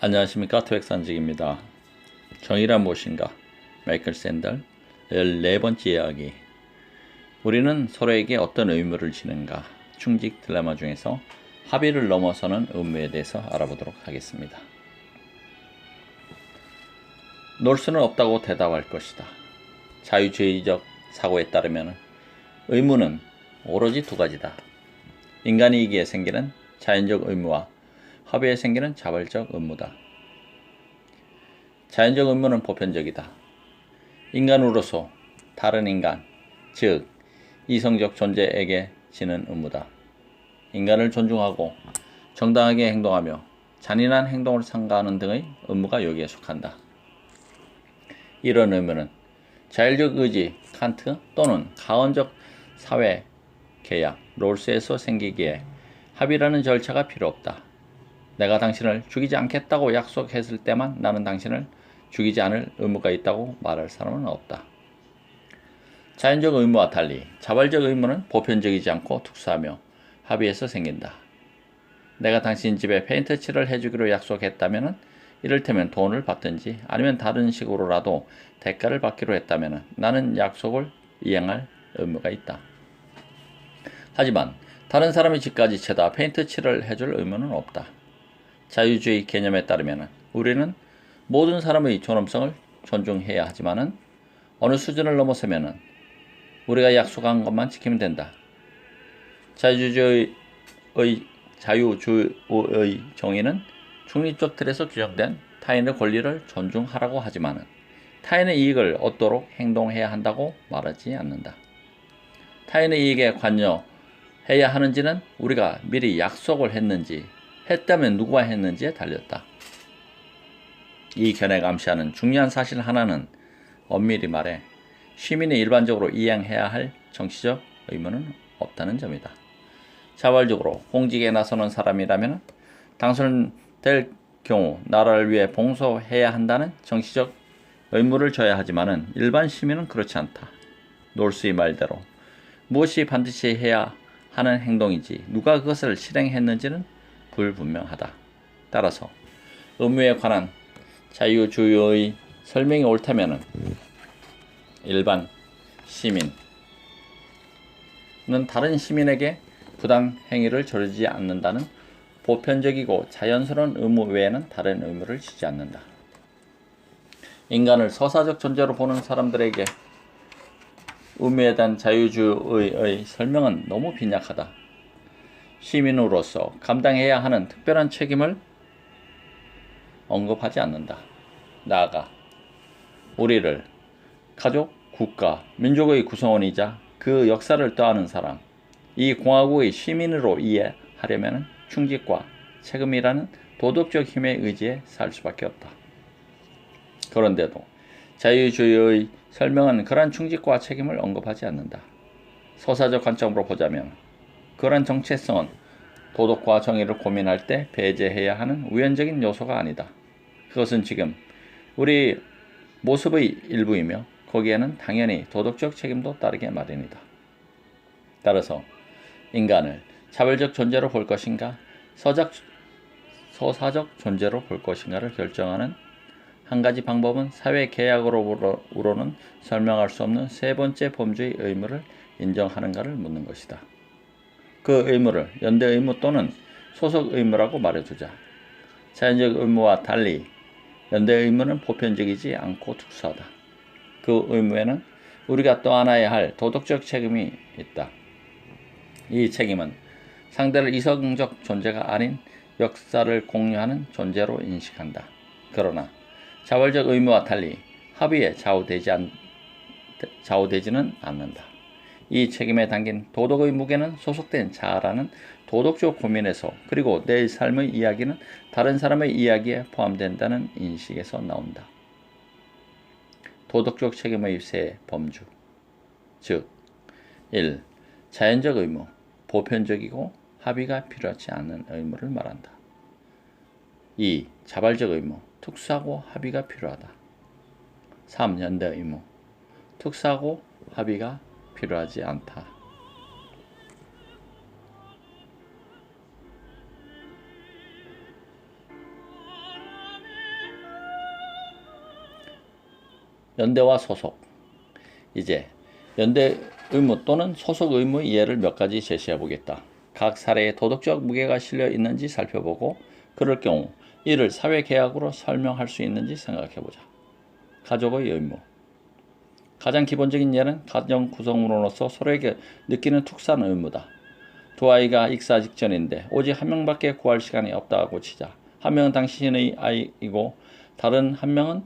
안녕하십니까. 토익산직입니다. 정의란 무엇인가? 마이클 샌델 14번째 이야기. 우리는 서로에게 어떤 의무를 지는가? 충직 딜레마 중에서 합의를 넘어서는 의무에 대해서 알아보도록 하겠습니다. 놀 수는 없다고 대답할 것이다. 자유주의적 사고에 따르면 의무는 오로지 두 가지다. 인간이기에 생기는 자연적 의무와 합의에 생기는 자발적 의무다. 자연적 의무는 보편적이다. 인간으로서 다른 인간, 즉 이성적 존재에게 지는 의무다. 인간을 존중하고 정당하게 행동하며 잔인한 행동을 삼가하는 등의 의무가 여기에 속한다. 이런 의무는 자율적 의지, 칸트 또는 가언적 사회 계약, 롤스에서 생기기에 합의라는 절차가 필요 없다. 내가 당신을 죽이지 않겠다고 약속했을 때만 나는 당신을 죽이지 않을 의무가 있다고 말할 사람은 없다. 자연적 의무와 달리 자발적 의무는 보편적이지 않고 특수하며 합의에서 생긴다. 내가 당신 집에 페인트 칠을 해주기로 약속했다면 이를테면 돈을 받든지 아니면 다른 식으로라도 대가를 받기로 했다면 나는 약속을 이행할 의무가 있다. 하지만 다른 사람의 집까지 채다 페인트 칠을 해줄 의무는 없다. 자유주의 개념에 따르면 우리는 모든 사람의 존엄성을 존중해야 하지만은 어느 수준을 넘어서면은 우리가 약속한 것만 지키면 된다. 자유주의의 정의는 중립적 틀에서 규정된 타인의 권리를 존중하라고 하지만은 타인의 이익을 얻도록 행동해야 한다고 말하지 않는다. 타인의 이익에 관여해야 하는지는 우리가 미리 약속을 했는지 했다면 누가 했는지에 달렸다. 이 견해가 암시하는 중요한 사실 하나는 엄밀히 말해 시민이 일반적으로 이행해야 할 정치적 의무는 없다는 점이다. 자발적으로 공직에 나서는 사람이라면 당선될 경우 나라를 위해 봉사해야 한다는 정치적 의무를 져야 하지만은 일반 시민은 그렇지 않다. 놀수의 말대로 무엇이 반드시 해야 하는 행동인지 누가 그것을 실행했는지는 불분명하다. 따라서 의무에 관한 자유주의의 설명이 옳다면 일반 시민은 다른 시민에게 부당 행위를 저지르지 않는다는 보편적이고 자연스러운 의무 외에는 다른 의무를 지지 않는다. 인간을 서사적 존재로 보는 사람들에게 의무에 대한 자유주의의 설명은 너무 빈약하다. 시민으로서 감당해야 하는 특별한 책임을 언급하지 않는다. 나아가 우리를 가족, 국가, 민족의 구성원이자 그 역사를 떠안은 사람, 이 공화국의 시민으로 이해하려면 충직과 책임이라는 도덕적 힘의 의지에 살 수밖에 없다. 그런데도 자유주의의 설명은 그러한 충직과 책임을 언급하지 않는다. 서사적 관점으로 보자면 그러한 정체성은 도덕과 정의를 고민할 때 배제해야 하는 우연적인 요소가 아니다. 그것은 지금 우리 모습의 일부이며 거기에는 당연히 도덕적 책임도 따르게 마련이다. 따라서 인간을 자발적 존재로 볼 것인가 서사적 존재로 볼 것인가를 결정하는 한 가지 방법은 사회 계약으로는 설명할 수 없는 세 번째 범주의 의무를 인정하는가를 묻는 것이다. 그 의무를 연대 의무 또는 소속 의무라고 말해두자. 자연적 의무와 달리 연대 의무는 보편적이지 않고 특수하다. 그 의무에는 우리가 떠안아야 할 도덕적 책임이 있다. 이 책임은 상대를 이성적 존재가 아닌 역사를 공유하는 존재로 인식한다. 그러나 자발적 의무와 달리 합의에 좌우되지는 않는다. 이 책임에 담긴 도덕의 무게는 소속된 자아라는 도덕적 고민에서 그리고 내 삶의 이야기는 다른 사람의 이야기에 포함된다는 인식에서 나온다. 도덕적 책임의 세 범주, 즉 1. 자연적 의무, 보편적이고 합의가 필요하지 않은 의무를 말한다. 2. 자발적 의무, 특수하고 합의가 필요하다. 3. 연대 의무, 특수하고 합의가 필요하지 않다. 연대와 소속. 이제 연대 의무 또는 소속 의무의 예를 몇 가지 제시해 보겠다. 각 사례에 도덕적 무게가 실려 있는지 살펴보고 그럴 경우 이를 사회계약으로 설명할 수 있는지 생각해 보자. 가족의 의무. 가장 기본적인 예는 가정 구성원으로서 서로에게 느끼는 툭산 의무다. 두 아이가 익사 직전인데 오직 한 명밖에 구할 시간이 없다고 치자. 한 명은 당신의 아이이고 다른 한 명은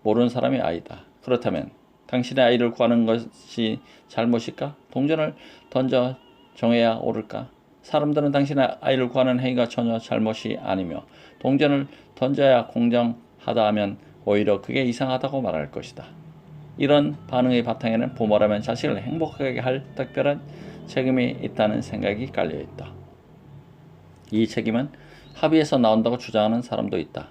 모르는 사람의 아이다. 그렇다면 당신의 아이를 구하는 것이 잘못일까? 동전을 던져 정해야 옳을까? 사람들은 당신의 아이를 구하는 행위가 전혀 잘못이 아니며 동전을 던져야 공정하다 하면 오히려 그게 이상하다고 말할 것이다. 이런 반응의 바탕에는 부모라면 자식을 행복하게 할 특별한 책임이 있다는 생각이 깔려있다. 이 책임은 합의에서 나온다고 주장하는 사람도 있다.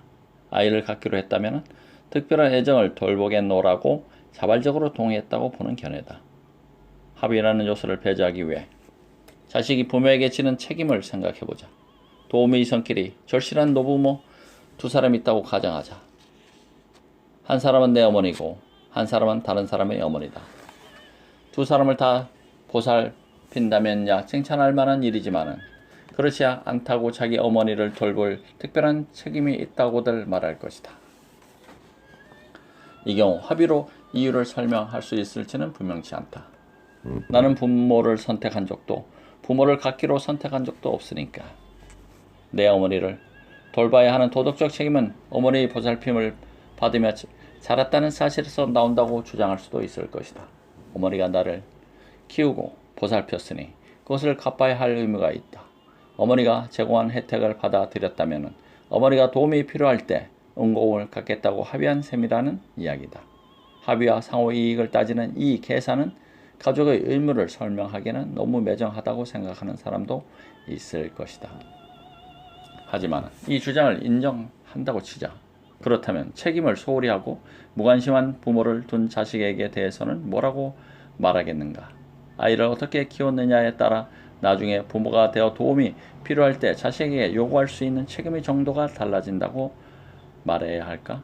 아이를 갖기로 했다면 특별한 애정을 돌보겠노라고 자발적으로 동의했다고 보는 견해다. 합의라는 요소를 배제하기 위해 자식이 부모에게 지는 책임을 생각해보자. 도우미의 손길이 절실한 노부모 두 사람이 있다고 가정하자. 한 사람은 내 어머니고 한 사람은 다른 사람의 어머니다. 두 사람을 다 보살핀다면야 칭찬할 만한 일이지만은 그렇지 않다고 자기 어머니를 돌볼 특별한 책임이 있다고들 말할 것이다. 이 경우 합의로 이유를 설명할 수 있을지는 분명치 않다. 나는 부모를 선택한 적도 부모를 갖기로 선택한 적도 없으니까 내 어머니를 돌봐야 하는 도덕적 책임은 어머니의 보살핌을 받으며 자랐다는 사실에서 나온다고 주장할 수도 있을 것이다. 어머니가 나를 키우고 보살폈으니 그것을 갚아야 할 의무가 있다. 어머니가 제공한 혜택을 받아들였다면 어머니가 도움이 필요할 때 응공을 갖겠다고 합의한 셈이라는 이야기다. 합의와 상호이익을 따지는 이 계산은 가족의 의무를 설명하기에는 너무 매정하다고 생각하는 사람도 있을 것이다. 하지만 이 주장을 인정한다고 치자. 그렇다면 책임을 소홀히 하고 무관심한 부모를 둔 자식에게 대해서는 뭐라고 말하겠는가? 아이를 어떻게 키웠느냐에 따라 나중에 부모가 되어 도움이 필요할 때 자식에게 요구할 수 있는 책임의 정도가 달라진다고 말해야 할까?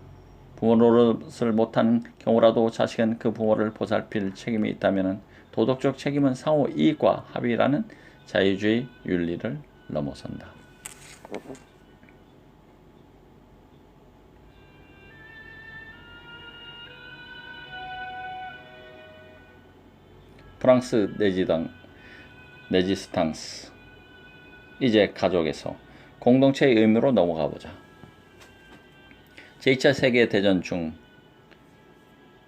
부모 노릇을 못하는 경우라도 자식은 그 부모를 보살필 책임이 있다면 도덕적 책임은 상호 이익과 합의라는 자유주의 윤리를 넘어선다. 프랑스 레지스탕스. 이제 가족에서 공동체의 의무로 넘어가 보자. 제2차 세계대전 중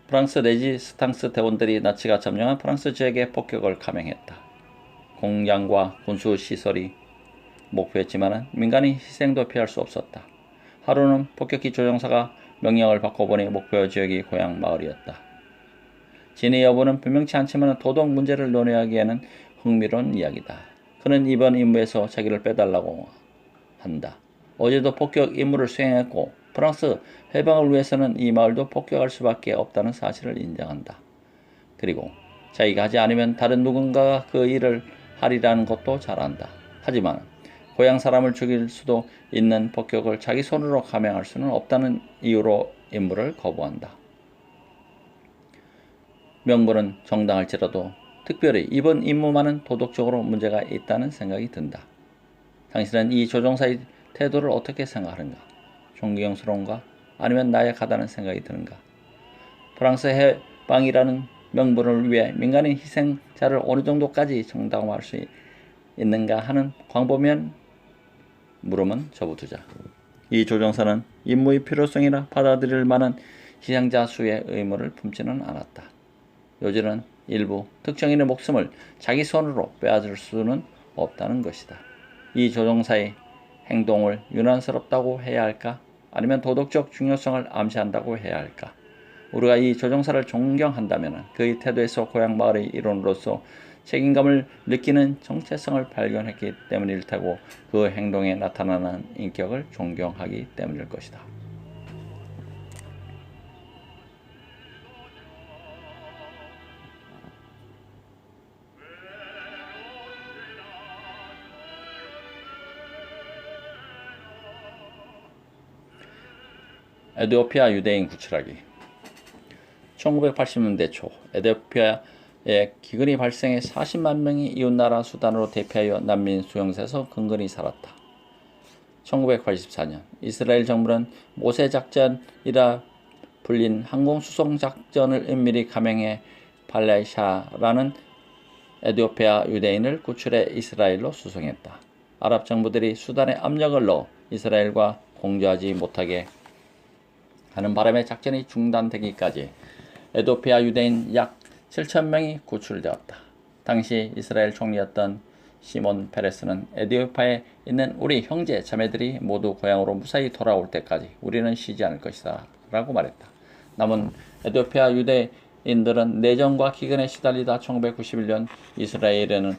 프랑스 레지스탕스 대원들이 나치가 점령한 프랑스 지역에 폭격을 감행했다. 공장과 군수시설이 목표였지만 민간인 희생도 피할 수 없었다. 하루는 폭격기 조종사가 명령을 받고 보니 목표 지역이 고향 마을이었다. 진위 여부는 분명치 않지만 도덕 문제를 논의하기에는 흥미로운 이야기다. 그는 이번 임무에서 자기를 빼달라고 한다. 어제도 폭격 임무를 수행했고 프랑스 해방을 위해서는 이 마을도 폭격할 수밖에 없다는 사실을 인정한다. 그리고 자기가 하지 않으면 다른 누군가가 그 일을 하리라는 것도 잘 안다. 하지만 고향 사람을 죽일 수도 있는 폭격을 자기 손으로 감행할 수는 없다는 이유로 임무를 거부한다. 명분은 정당할지라도 특별히 이번 임무만은 도덕적으로 문제가 있다는 생각이 든다. 당신은 이 조종사의 태도를 어떻게 생각하는가? 존경스러운가? 아니면 나약하다는 생각이 드는가? 프랑스 해방이라는 명분을 위해 민간인 희생자를 어느 정도까지 정당화할 수 있는가 하는 광범위한 물음은 접어두자. 이 조종사는 임무의 필요성이나 받아들일 만한 희생자 수의 의무를 품지는 않았다. 요지는 일부 특정인의 목숨을 자기 손으로 빼앗을 수는 없다는 것이다. 이 조종사의 행동을 유난스럽다고 해야 할까? 아니면 도덕적 중요성을 암시한다고 해야 할까? 우리가 이 조종사를 존경한다면 그의 태도에서 고향 마을의 일원으로서 책임감을 느끼는 정체성을 발견했기 때문일 테고 그 행동에 나타나는 인격을 존경하기 때문일 것이다. 에티오피아 유대인 구출하기. 1980년대 초 에티오피아에 기근이 발생해 40만 명이 이웃나라 수단으로 대피하여 난민 수용소에서 근근히 살았다. 1984년 이스라엘 정부는 모세 작전이라 불린 항공수송 작전을 은밀히 감행해 팔라샤라는 에티오피아 유대인을 구출해 이스라엘로 수송했다. 아랍 정부들이 수단에 압력을 넣어 이스라엘과 공조하지 못하게 하는 바람에 작전이 중단되기까지 에티오피아 유대인 약 7,000명이 구출되었다. 당시 이스라엘 총리였던 시몬 페레스는 에티오피아에 있는 우리 형제 자매들이 모두 고향으로 무사히 돌아올 때까지 우리는 쉬지 않을 것이다 라고 말했다. 남은 에티오피아 유대인들은 내전과 기근에 시달리다 1991년 이스라엘에는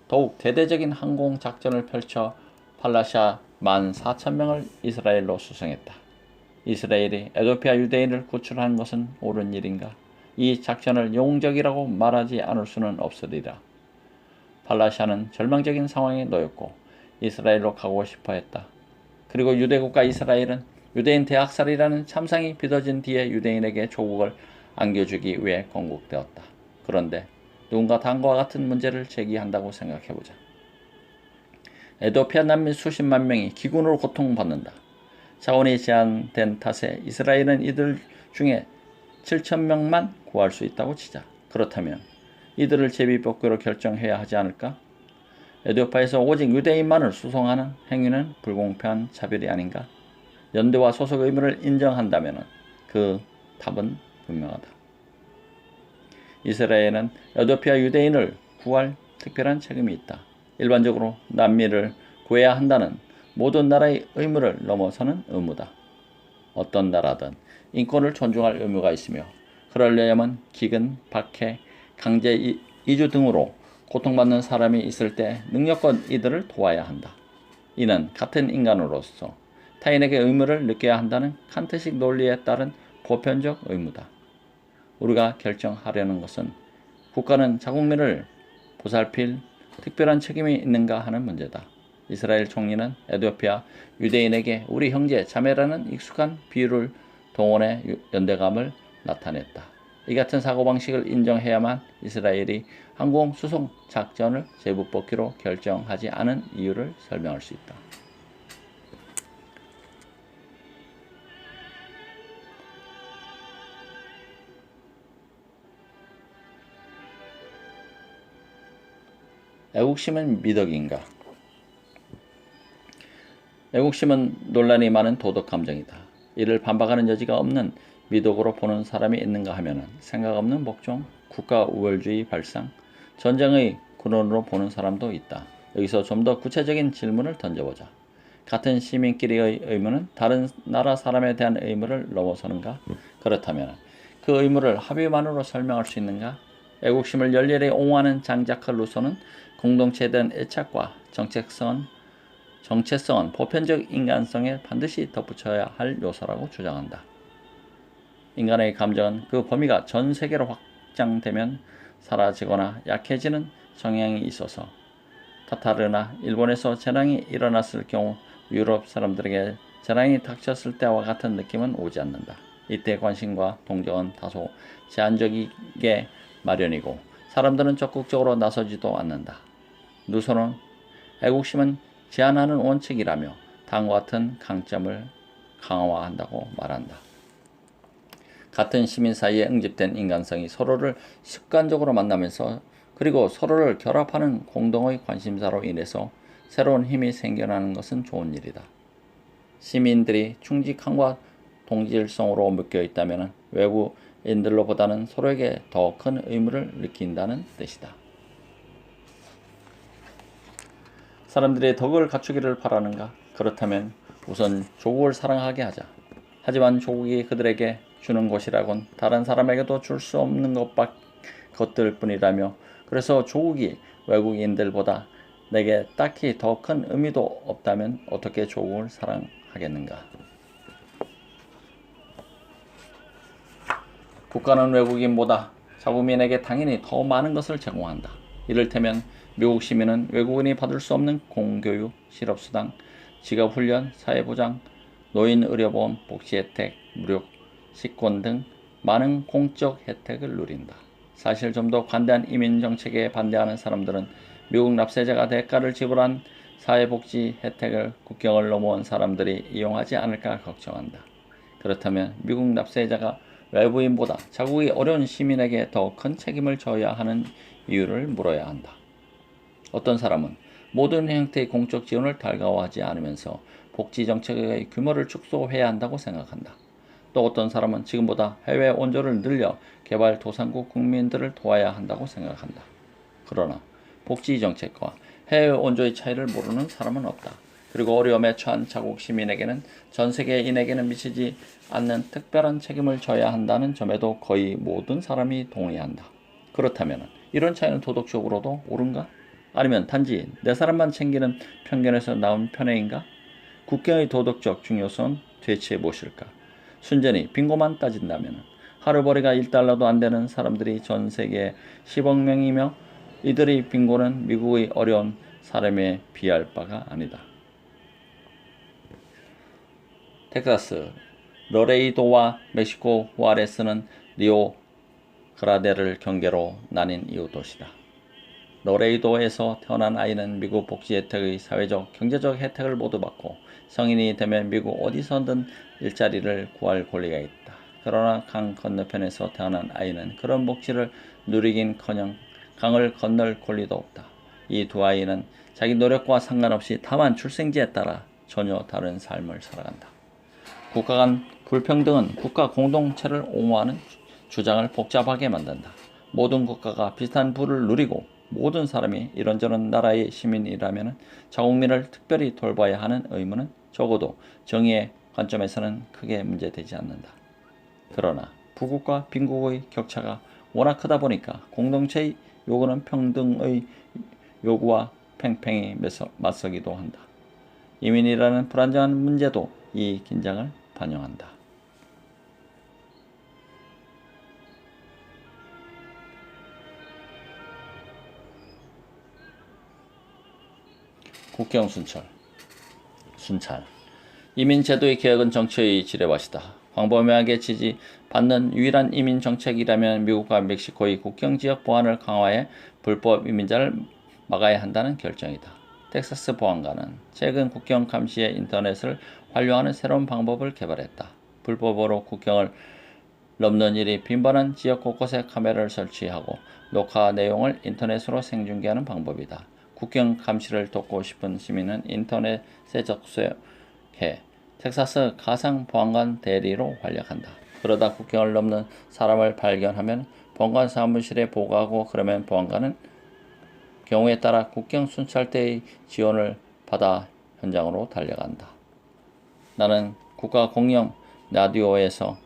더욱 대대적인 항공작전을 펼쳐 팔라샤 14,000명을 이스라엘로 수송했다. 이스라엘이 에티오피아 유대인을 구출한 것은 옳은 일인가? 이 작전을 영웅적이라고 말하지 않을 수는 없으리라. 팔라샤는 절망적인 상황에 놓였고 이스라엘로 가고 싶어 했다. 그리고 유대국가 이스라엘은 유대인 대학살이라는 참상이 빚어진 뒤에 유대인에게 조국을 안겨주기 위해 건국되었다. 그런데 누군가 다음과 같은 문제를 제기한다고 생각해보자. 에티오피아 난민 수십만 명이 기근으로 고통받는다. 자원이 제한된 탓에 이스라엘은 이들 중에 7,000명만 구할 수 있다고 치자. 그렇다면 이들을 제비뽑기로 결정해야 하지 않을까? 에티오피아에서 오직 유대인만을 수송하는 행위는 불공평한 차별이 아닌가? 연대와 소속 의무를 인정한다면 그 답은 분명하다. 이스라엘은 에티오피아 유대인을 구할 특별한 책임이 있다. 일반적으로 난민을 구해야 한다는 모든 나라의 의무를 넘어서는 의무다. 어떤 나라든 인권을 존중할 의무가 있으며 그러려면 기근, 박해, 강제 이주 등으로 고통받는 사람이 있을 때 능력껏 이들을 도와야 한다. 이는 같은 인간으로서 타인에게 의무를 느껴야 한다는 칸트식 논리에 따른 보편적 의무다. 우리가 결정하려는 것은 국가는 자국민을 보살필 특별한 책임이 있는가 하는 문제다. 이스라엘 총리는 에티오피아 유대인에게 우리 형제 자매라는 익숙한 비유를 동원해 연대감을 나타냈다. 이 같은 사고방식을 인정해야만 이스라엘이 항공 수송 작전을 제비뽑기로 결정하지 않은 이유를 설명할 수 있다. 애국심은 미덕인가? 애국심은 논란이 많은 도덕 감정이다. 이를 반박하는 여지가 없는 미덕으로 보는 사람이 있는가 하면 생각 없는 복종, 국가 우월주의 발상, 전쟁의 근원으로 보는 사람도 있다. 여기서 좀 더 구체적인 질문을 던져보자. 같은 시민끼리의 의무는 다른 나라 사람에 대한 의무를 넘어서는가? 그렇다면 그 의무를 합의만으로 설명할 수 있는가? 애국심을 열렬히 옹호하는 장자크 루소는 공동체에 대한 애착과 정체성은 보편적 인간성에 반드시 덧붙여야 할 요소라고 주장한다. 인간의 감정은 그 범위가 전 세계로 확장되면 사라지거나 약해지는 성향이 있어서 타타르나 일본에서 재난이 일어났을 경우 유럽 사람들에게 재난이 닥쳤을 때와 같은 느낌은 오지 않는다. 이때 관심과 동정은 다소 제한적이게 마련이고 사람들은 적극적으로 나서지도 않는다. 루소는 애국심은 제한하는 원칙이라며 다음과 같은 강점을 강화한다고 말한다. 같은 시민 사이에 응집된 인간성이 서로를 습관적으로 만나면서 그리고 서로를 결합하는 공동의 관심사로 인해서 새로운 힘이 생겨나는 것은 좋은 일이다. 시민들이 충직함과 동질성으로 묶여 있다면 외부인들로보다는 서로에게 더 큰 의무를 느낀다는 뜻이다. 사람들이 덕을 갖추기를 바라는가? 그렇다면 우선 조국을 사랑하게 하자. 하지만 조국이 그들에게 주는 것이라곤 다른 사람에게도 줄 수 없는 것들 뿐이라며 그래서 조국이 외국인들보다 내게 딱히 더 큰 의미도 없다면 어떻게 조국을 사랑하겠는가? 국가는 외국인보다 자국민에게 당연히 더 많은 것을 제공한다. 이를테면 미국 시민은 외국인이 받을 수 없는 공교육, 실업수당, 직업훈련, 사회보장, 노인의료보험, 복지혜택, 무료 식권 등 많은 공적 혜택을 누린다. 사실 좀 더 관대한 이민 정책에 반대하는 사람들은 미국 납세자가 대가를 지불한 사회복지 혜택을 국경을 넘어온 사람들이 이용하지 않을까 걱정한다. 그렇다면 미국 납세자가 외부인보다 자국이 어려운 시민에게 더 큰 책임을 져야 하는 이유를 물어야 한다. 어떤 사람은 모든 형태의 공적 지원을 달가워하지 않으면서 복지 정책의 규모를 축소해야 한다고 생각한다. 또 어떤 사람은 지금보다 해외 원조를 늘려 개발도상국 국민들을 도와야 한다고 생각한다. 그러나 복지 정책과 해외 원조의 차이를 모르는 사람은 없다. 그리고 어려움에 처한 자국 시민에게는 전 세계인에게는 미치지 않는 특별한 책임을 져야 한다는 점에도 거의 모든 사람이 동의한다. 그렇다면 이런 차이는 도덕적으로도 옳은가? 아니면 단지 내 사람만 챙기는 편견에서 나온 편애인가? 국경의 도덕적 중요성은 대체 무엇일까? 순전히 빈곤만 따진다면 하루벌이가 1달러도 안 되는 사람들이 전 세계 10억 명이며 이들의 빈곤은 미국의 어려운 사람에 비할 바가 아니다. 텍사스 러레이도와 멕시코 후아레스는 리오 그라데를 경계로 나뉜 이웃 도시다. 러레이도에서 태어난 아이는 미국 복지 혜택의 사회적, 경제적 혜택을 모두 받고 성인이 되면 미국 어디서든 일자리를 구할 권리가 있다. 그러나 강 건너편에서 태어난 아이는 그런 복지를 누리긴커녕 강을 건널 권리도 없다. 이 두 아이는 자기 노력과 상관없이 다만 출생지에 따라 전혀 다른 삶을 살아간다. 국가 간 불평등은 국가 공동체를 옹호하는 주장을 복잡하게 만든다. 모든 국가가 비슷한 부를 누리고 모든 사람이 이런저런 나라의 시민이라면 자국민을 특별히 돌봐야 하는 의무는 적어도 정의의 관점에서는 크게 문제되지 않는다. 그러나 부국과 빈국의 격차가 워낙 크다 보니까 공동체의 요구는 평등의 요구와 팽팽히 맞서기도 한다. 이민이라는 불안정한 문제도 이 긴장을 반영한다. 국경 순찰. 이민 제도의 개혁은 정치의 지뢰밭이다. 광범위하게 지지받는 유일한 이민 정책이라면 미국과 멕시코의 국경 지역 보안을 강화해 불법 이민자를 막아야 한다는 결정이다. 텍사스 보안관은 최근 국경 감시에 인터넷을 활용하는 새로운 방법을 개발했다. 불법으로 국경을 넘는 일이 빈번한 지역 곳곳에 카메라를 설치하고 녹화 내용을 인터넷으로 생중계하는 방법이다. 국경 감시를 돕고 싶은 시민은 인터넷에 접속해 텍사스 가상 보안관 대리로 활약한다. 그러다 국경을 넘는 사람을 발견하면 보안관 사무실에 보고하고 그러면 보안관은 경우에 따라 국경 순찰대의 지원을 받아 현장으로 달려간다. 나는 국가 공영 라디오에서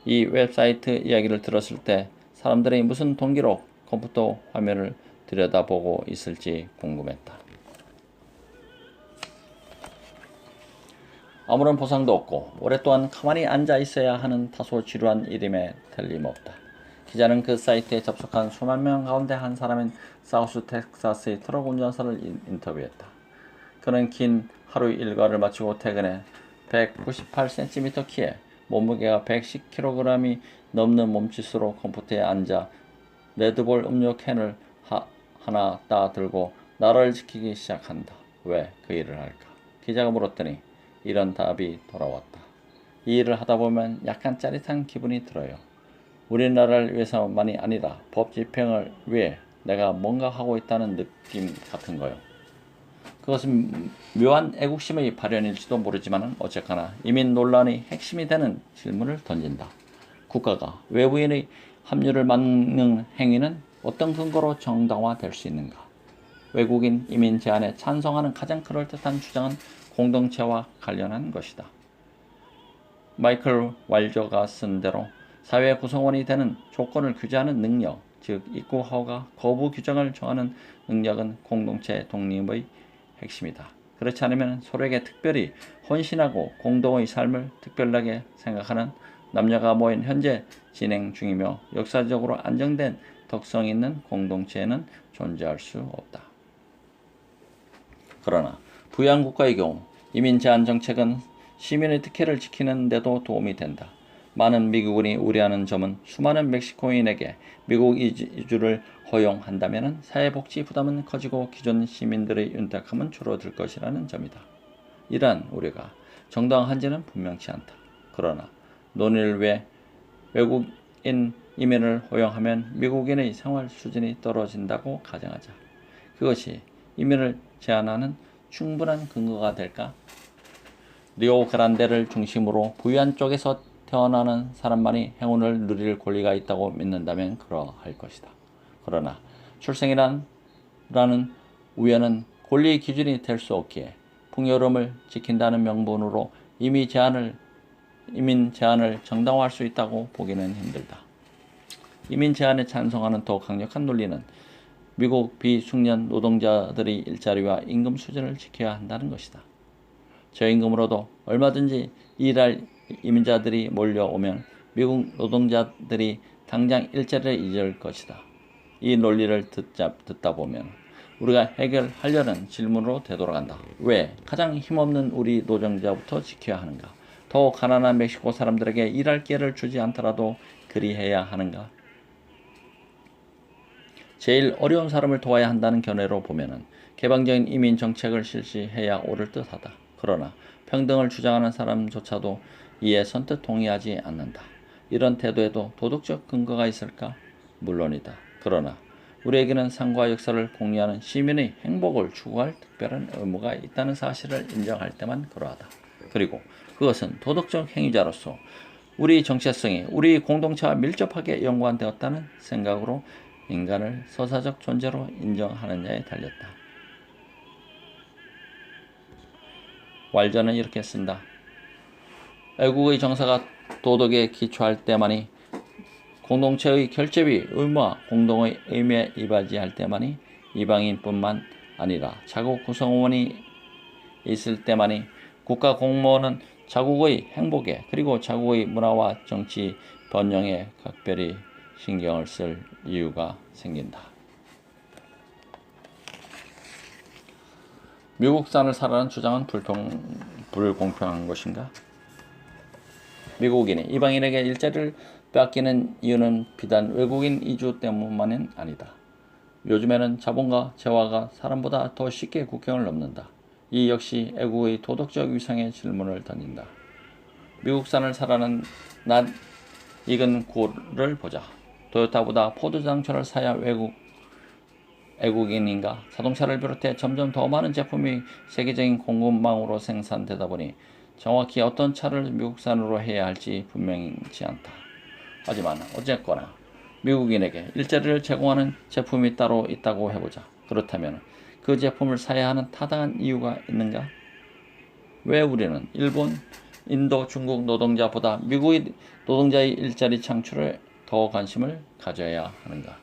이 웹사이트 이야기를 들었을 때 사람들이 무슨 동기로 컴퓨터 화면을 들여다보고 있을지 궁금했다. 아무런 보상도 없고 오랫동안 가만히 앉아 있어야 하는 다소 지루한 일임에 틀림없다. 기자는 그 사이트에 접속한 수만 명 가운데 한 사람인 사우스 텍사스의 트럭 운전사를 인터뷰했다. 그는 긴 하루 일과를 마치고 퇴근해 198cm 키에 몸무게가 110kg이 넘는 몸짓으로 컴퓨터에 앉아 레드볼 음료 캔을 하나 따들고 나라를 지키기 시작한다. 왜 그 일을 할까? 기자가 물었더니 이런 답이 돌아왔다. 이 일을 하다 보면 약간 짜릿한 기분이 들어요. 우리나라를 위해서만이 아니라 법 집행을 위해 내가 뭔가 하고 있다는 느낌 같은 거요. 그것은 묘한 애국심의 발현일지도 모르지만 어쨌거나 이민 논란의 핵심이 되는 질문을 던진다. 국가가 외부인의 합류를 막는 행위는 어떤 근거로 정당화될 수 있는가? 외국인 이민 제한에 찬성하는 가장 그럴듯한 주장은 공동체와 관련한 것이다. 마이클 왈저가 쓴 대로 사회 구성원이 되는 조건을 규제하는 능력, 즉 입구 허가, 거부 규정을 정하는 능력은 공동체 독립의 핵심이다. 그렇지 않으면 서로에게 특별히 헌신하고 공동의 삶을 특별하게 생각하는 남녀가 모인 현재 진행 중이며 역사적으로 안정된 덕성 있는 공동체에는 존재할 수 없다. 그러나 부유한 국가의 경우 이민 제한 정책은 시민의 특혜를 지키는 데도 도움이 된다. 많은 미국인이 우려하는 점은 수많은 멕시코인에게 미국 이주를 허용한다면 사회복지 부담은 커지고 기존 시민들의 윤택함은 줄어들 것이라는 점이다. 이러한 우려가 정당한지는 분명치 않다. 그러나 논의를 위해 외국인 이민을 허용하면 미국인의 생활 수준이 떨어진다고 가정하자. 그것이 이민을 제한하는 충분한 근거가 될까? 리오그란데를 중심으로 부유한 쪽에서 태어나는 사람만이 행운을 누릴 권리가 있다고 믿는다면 그러할 것이다. 그러나 출생이라는 우연은 권리의 기준이 될 수 없기에 풍요로움을 지킨다는 명분으로 이민 제한을 정당화할 수 있다고 보기는 힘들다. 이민 제한에 찬성하는 더 강력한 논리는 미국 비숙련 노동자들의 일자리와 임금 수준을 지켜야 한다는 것이다. 저임금으로도 얼마든지 일할 이민자들이 몰려오면 미국 노동자들이 당장 일자리를 잊을 것이다. 이 논리를 듣다 보면 우리가 해결하려는 질문으로 되돌아간다. 왜 가장 힘없는 우리 노동자부터 지켜야 하는가? 더 가난한 멕시코 사람들에게 일할 기회를 주지 않더라도 그리해야 하는가? 제일 어려운 사람을 도와야 한다는 견해로 보면은 개방적인 이민 정책을 실시해야 옳을 듯하다. 그러나 평등을 주장하는 사람조차도 이에 선뜻 동의하지 않는다. 이런 태도에도 도덕적 근거가 있을까? 물론이다. 그러나 우리에게는 상과 역사를 공유하는 시민의 행복을 추구할 특별한 의무가 있다는 사실을 인정할 때만 그러하다. 그리고 그것은 도덕적 행위자로서 우리 정체성이 우리 공동체와 밀접하게 연관되었다는 생각으로 인간을 서사적 존재로 인정하느냐에 달렸다. 왈저는 이렇게 쓴다. 애국의 정사가 도덕에 기초할 때만이, 공동체의 결집이 의무와 공동의 의미에 이바지할 때만이, 이방인뿐만 아니라 자국 구성원이 있을 때만이 국가 공무원은 자국의 행복에 그리고 자국의 문화와 정치 번영에 각별히 신경을 쓸 이유가 생긴다. 미국산을 사라는 주장은 불공평한 것인가? 미국인이 이방인에게 일자리를 빼앗기는 이유는 비단 외국인 이주 때문만은 아니다. 요즘에는 자본과 재화가 사람보다 더 쉽게 국경을 넘는다. 이 역시 애국의 도덕적 위상의 질문을 던진다. 미국산을 사라는 낯 익은 꼴을 보자. 토요타보다 포드 자동차를 사야 애국인인가? 자동차를 비롯해 점점 더 많은 제품이 세계적인 공급망으로 생산되다 보니 정확히 어떤 차를 미국산으로 해야 할지 분명치 않다. 하지만 어쨌거나 미국인에게 일자리를 제공하는 제품이 따로 있다고 해보자. 그렇다면 그 제품을 사야 하는 타당한 이유가 있는가? 왜 우리는 일본, 인도, 중국 노동자보다 미국의 노동자의 일자리 창출에 더 관심을 가져야 하는가?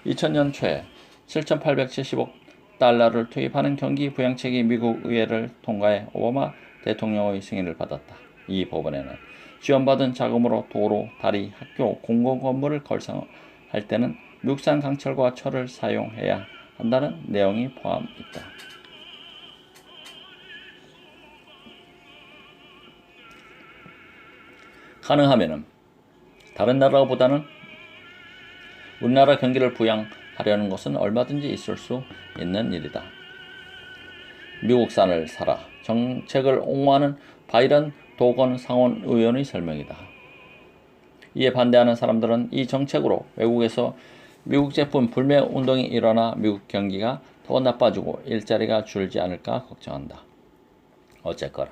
2000년 초에 7,870억 달러를 투입하는 경기 부양책이 미국 의회를 통과해 오바마 대통령의 승인을 받았다. 이 법안에는 지원받은 자금으로 도로, 다리, 학교, 공공건물을 건설할 때는 미국산 강철과 철을 사용해야 한다는 내용이 포함있다. 가능하면 다른 나라보다는 우리나라 경기를 부양하려는 것은 얼마든지 있을 수 있는 일이다. 미국산을 사라 정책을 옹호하는 바이런 도건 상원 의원의 설명이다. 이에 반대하는 사람들은 이 정책으로 외국에서 미국 제품 불매 운동이 일어나 미국 경기가 더 나빠지고 일자리가 줄지 않을까 걱정한다. 어쨌거나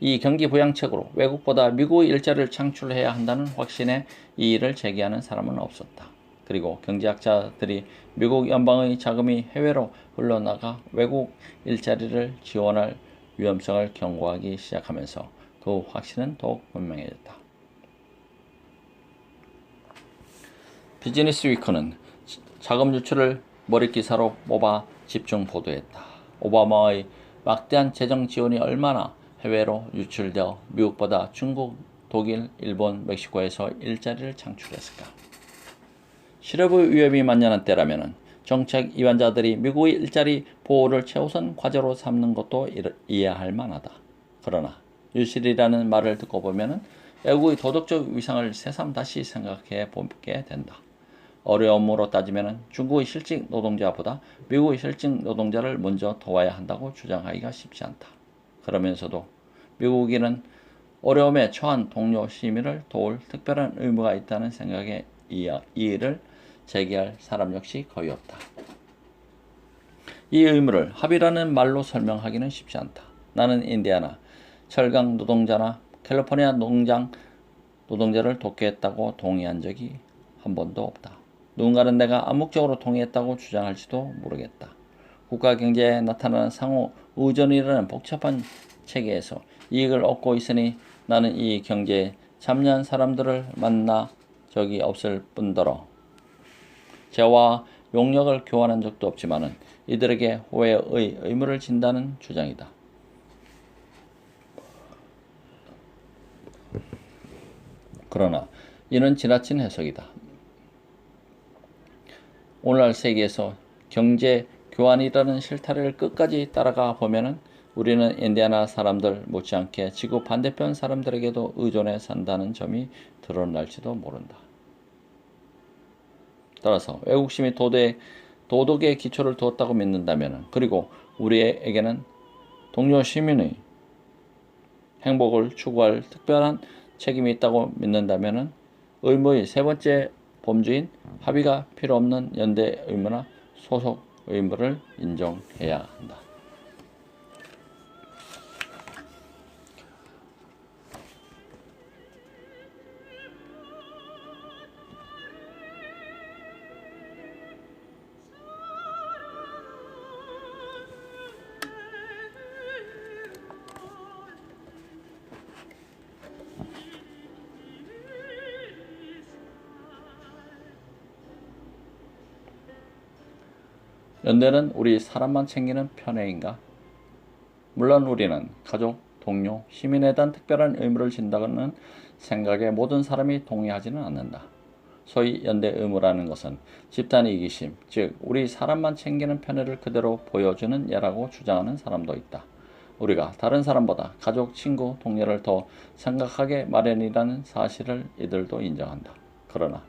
이 경기 부양책으로 외국보다 미국의 일자리를 창출해야 한다는 확신에 이의를 제기하는 사람은 없었다. 그리고 경제학자들이 미국 연방의 자금이 해외로 흘러나가 외국 일자리를 지원할 위험성을 경고하기 시작하면서 그 확신은 더욱 분명해졌다. 비즈니스 위크는 자금 유출을 머릿기사로 뽑아 집중 보도했다. 오바마의 막대한 재정 지원이 얼마나 해외로 유출되어 미국보다 중국, 독일, 일본, 멕시코에서 일자리를 창출했을까? 실업의 위협이 만연한 때라면 정책 위반자들이 미국의 일자리 보호를 최우선 과제로 삼는 것도 이해할 만하다. 그러나 유실이라는 말을 듣고 보면은 애국의 도덕적 위상을 새삼 다시 생각해 보게 된다. 어려움으로 따지면 중국의 실직 노동자보다 미국의 실직 노동자를 먼저 도와야 한다고 주장하기가 쉽지 않다. 그러면서도 미국인은 어려움에 처한 동료 시민을 도울 특별한 의무가 있다는 생각에 이의를 제기할 사람 역시 거의 없다. 이 의무를 합의라는 말로 설명하기는 쉽지 않다. 나는 인디아나 철강 노동자나 캘리포니아 농장 노동자를 돕겠다고 동의한 적이 한 번도 없다. 누군가는 내가 암묵적으로 동의했다고 주장할지도 모르겠다. 국가 경제에 나타나는 상호 의존이라는 복잡한 체계에서 이익을 얻고 있으니 나는 이 경제에 참여한 사람들을 만나 적이 없을 뿐더러 재화와 용역을 교환한 적도 없지만은 이들에게 호혜의 의무를 진다는 주장이다. 그러나 이는 지나친 해석이다. 오늘날 세계에서 경제 교환이라는 실타래를 끝까지 따라가 보면은 우리는 인디아나 사람들 못지않게 지구 반대편 사람들에게도 의존해 산다는 점이 드러날지도 모른다. 따라서 애국심이 도덕의 기초를 두었다고 믿는다면, 그리고 우리에게는 동료 시민의 행복을 추구할 특별한 책임이 있다고 믿는다면 의무의 세 번째 범주인 합의가 필요 없는 연대 의무나 소속 의무를 인정해야 한다. 연대는 우리 사람만 챙기는 편애인가? 물론 우리는 가족, 동료, 시민에 대한 특별한 의무를 진다는 생각에 모든 사람이 동의하지는 않는다. 소위 연대 의무라는 것은 집단 이기심, 즉 우리 사람만 챙기는 편애를 그대로 보여주는 예라고 주장하는 사람도 있다. 우리가 다른 사람보다 가족, 친구, 동료를 더 생각하게 마련이라는 사실을 이들도 인정한다. 그러나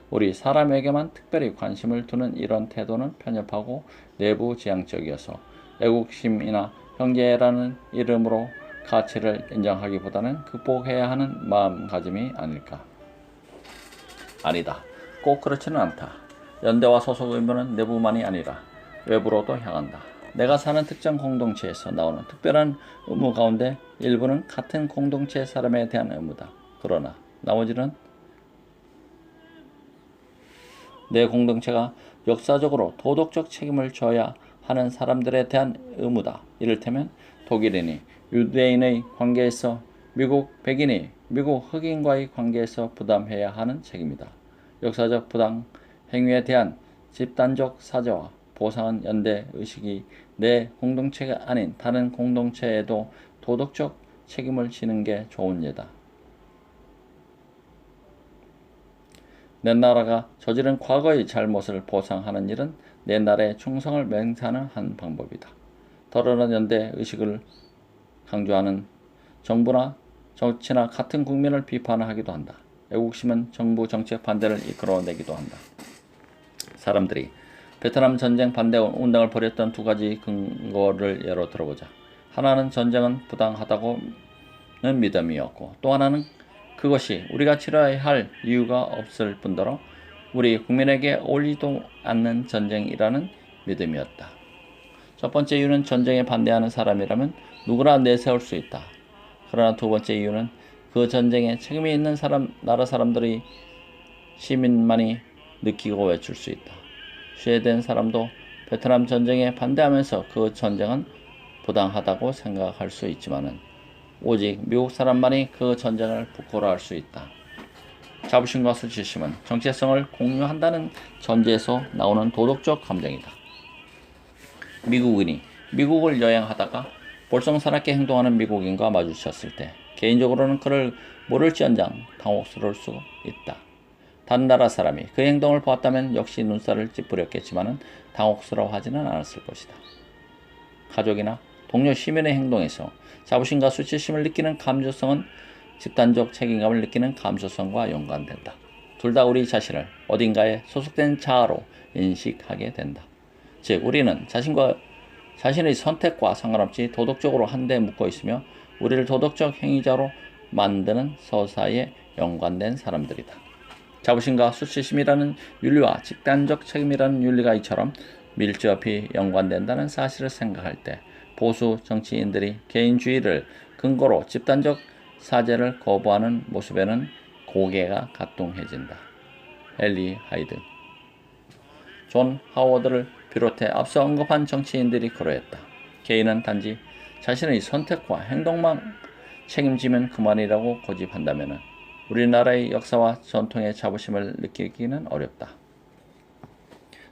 우리 사람에게만 특별히 관심을 두는 이런 태도는 편협하고 내부지향적이어서 애국심이나 형제라는 이름으로 가치를 인정하기보다는 극복해야 하는 마음가짐이 아닐까. 아니다. 꼭 그렇지는 않다. 연대와 소속 의무는 내부만이 아니라 외부로도 향한다. 내가 사는 특정 공동체에서 나오는 특별한 의무 가운데 일부는 같은 공동체 사람에 대한 의무다. 그러나 나머지는 내 공동체가 역사적으로 도덕적 책임을 져야 하는 사람들에 대한 의무다. 이를테면 독일인이 유대인의 관계에서 미국 백인이 미국 흑인과의 관계에서 부담해야 하는 책임이다. 역사적 부당 행위에 대한 집단적 사죄와 보상은 연대 의식이 내 공동체가 아닌 다른 공동체에도 도덕적 책임을 지는 게 좋은 예다. 내 나라가 저지른 과거의 잘못을 보상하는 일은 내 나라의 충성을 맹세하는 한 방법이다. 더러는 연대 의식을 강조하는 정부나 정치나 같은 국민을 비판하기도 한다. 애국심은 정부 정책 반대를 이끌어내기도 한다. 사람들이 베트남 전쟁 반대 운동을 벌였던 두 가지 근거를 예로 들어보자. 하나는 전쟁은 부당하다고는 믿음이었고, 또 하나는 그것이 우리가 치러야 할 이유가 없을 뿐더러 우리 국민에게 어울리지도 않는 전쟁이라는 믿음이었다. 첫 번째 이유는 전쟁에 반대하는 사람이라면 누구나 내세울 수 있다. 그러나 두 번째 이유는 그 전쟁에 책임이 있는 나라 사람들이 시민만이 느끼고 외칠 수 있다. 스웨덴 사람도 베트남 전쟁에 반대하면서 그 전쟁은 부당하다고 생각할 수 있지만은 오직 미국 사람만이 그 전쟁을 부끄러워할 수 있다. 자부심과 수치심은 정체성을 공유한다는 전제에서 나오는 도덕적 감정이다. 미국인이 미국을 여행하다가 볼썽사납게 행동하는 미국인과 마주쳤을 때 개인적으로는 그를 모를지언정 당혹스러울 수 있다. 다른 나라 사람이 그 행동을 보았다면 역시 눈살을 찌푸렸겠지만 당혹스러워하지는 않았을 것이다. 가족이나 동료 시민의 행동에서 자부심과 수치심을 느끼는 감수성은 집단적 책임감을 느끼는 감수성과 연관된다. 둘 다 우리 자신을 어딘가에 소속된 자아로 인식하게 된다. 즉 우리는 자신의 선택과 상관없이 도덕적으로 한데 묶어 있으며 우리를 도덕적 행위자로 만드는 서사에 연관된 사람들이다. 자부심과 수치심이라는 윤리와 집단적 책임이라는 윤리가 이처럼 밀접히 연관된다는 사실을 생각할 때 보수 정치인들이 개인주의를 근거로 집단적 사죄를 거부하는 모습에는 고개가 가뚱해진다. 엘리 하이드, 존 하워드를 비롯해 앞서 언급한 정치인들이 그러했다. 개인은 단지 자신의 선택과 행동만 책임지면 그만이라고 고집한다면 우리나라의 역사와 전통의 자부심을 느끼기는 어렵다.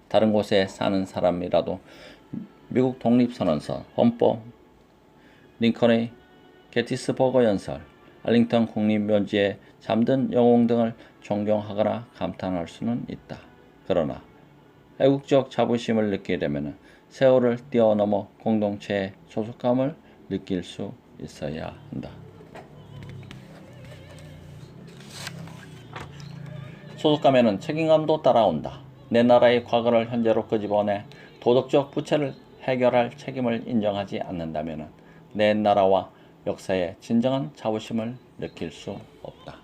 다른 곳에 사는 사람이라도 미국 독립선언서, 헌법, 링컨의 게티스버거 연설, 알링턴 국립묘지에 잠든 영웅 등을 존경하거나 감탄할 수는 있다. 그러나 애국적 자부심을 느끼려면 세월을 뛰어넘어 공동체의 소속감을 느낄 수 있어야 한다. 소속감에는 책임감도 따라온다. 내 나라의 과거를 현재로 끄집어내 도덕적 부채를 해결할 책임을 인정하지 않는다면 내 나라와 역사에 진정한 자부심을 느낄 수 없다.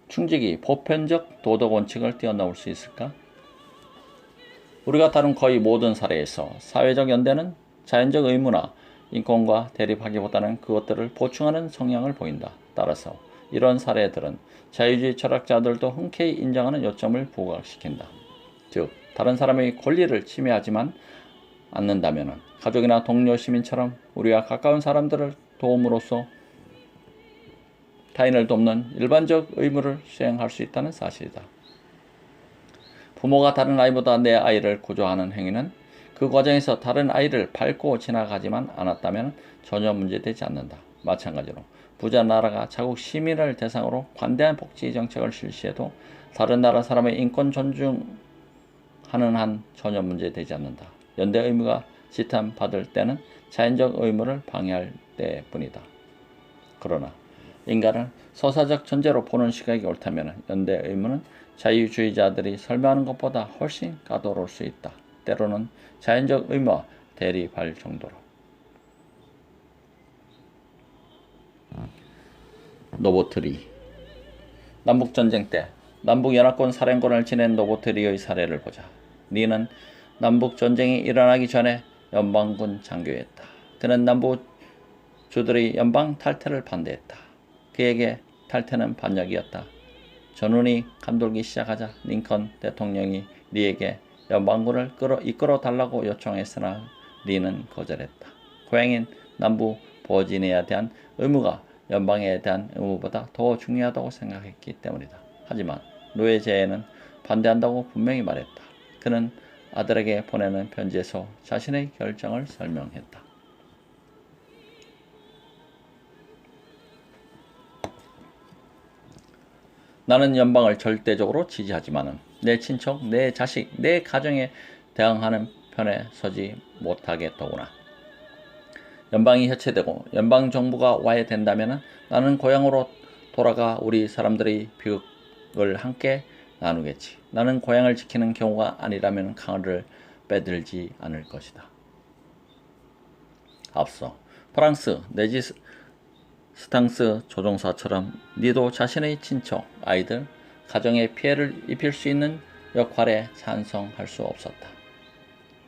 충직이 보편적 도덕 원칙을 뛰어넘을 수 있을까? 우리가 다룬 거의 모든 사례에서 사회적 연대는 자연적 의무나 인권과 대립하기보다는 그것들을 보충하는 성향을 보인다. 따라서 이런 사례들은 자유주의 철학자들도 흔쾌히 인정하는 요점을 부각시킨다. 즉, 다른 사람의 권리를 침해하지만 않는다면 가족이나 동료 시민처럼 우리가 가까운 사람들을 도움으로써 타인을 돕는 일반적 의무를 수행할 수 있다는 사실이다. 부모가 다른 아이보다 내 아이를 구조하는 행위는 그 과정에서 다른 아이를 밟고 지나가지만 않았다면 전혀 문제되지 않는다. 마찬가지로 부자 나라가 자국 시민을 대상으로 관대한 복지 정책을 실시해도 다른 나라 사람의 인권 존중하는 한 전혀 문제되지 않는다. 연대 의무가 지탄받을 때는 자연적 의무를 방해할 때뿐이다. 그러나 인간을 서사적 존재로 보는 시각이 옳다면 연대 의무는 자유주의자들이 설명하는 것보다 훨씬 까다로울 수 있다. 때로는 자연적 의무와 대립할 정도로. 노보트리. 남북전쟁 때 남북연합군 사령관을 지낸 노보트리의 사례를 보자. 리는 남북전쟁이 일어나기 전에 연방군 장교였다. 그는 남부주들의 연방 탈퇴를 반대했다. 그에게 탈퇴는 반역이었다. 전운이 감돌기 시작하자 링컨 대통령이 리에게 연방군을 이끌어 달라고 요청했으나 리는 거절했다. 고향인 남부 버지니아에 대한 의무가 연방에 대한 의무보다 더 중요하다고 생각했기 때문이다. 하지만 노예제에는 반대한다고 분명히 말했다. 그는 아들에게 보내는 편지에서 자신의 결정을 설명했다. 나는 연방을 절대적으로 지지하지만 내 친척, 내 자식, 내 가정에 대항하는 편에 서지 못하겠더구나. 연방이 해체되고 연방 정부가 와야 된다면 나는 고향으로 돌아가 우리 사람들의 비극을 함께 나누겠지. 나는 고향을 지키는 경우가 아니라면 강을 빼들지 않을 것이다. 앞서 프랑스 내지 스탕스 조종사처럼 니도 자신의 친척, 아이들, 가정에 피해를 입힐 수 있는 역할에 찬성할 수 없었다.